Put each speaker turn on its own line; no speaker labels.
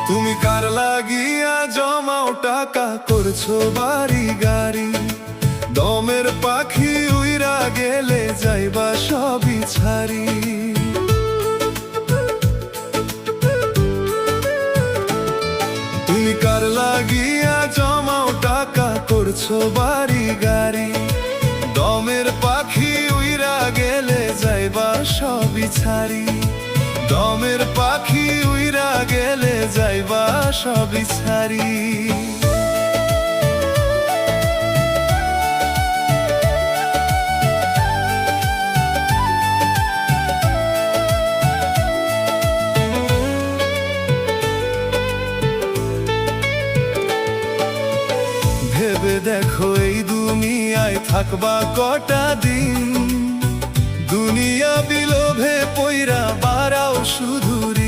তুমি কার লাগিয়া জমাও টাকা করছো বাড়ি গাড়ি, দমের পাখি উইরা গেলে যাইবা সবই ছাড়ি। তুমি কার লাগিয়া জমাও টাকা করছো বাড়ি গাড়ি, দমের পাখি উইরা গেলে যাইবা সবই ছাড়ি। দমের পাখি উইরা গেলে যাইবা সবই ছাড়ি। ভেবে দেখো এই দুনিয়ায় থাকবা কটা দিন, দুনিয়া বিলোভে পইরা বাড়াও শুধু ঋণ।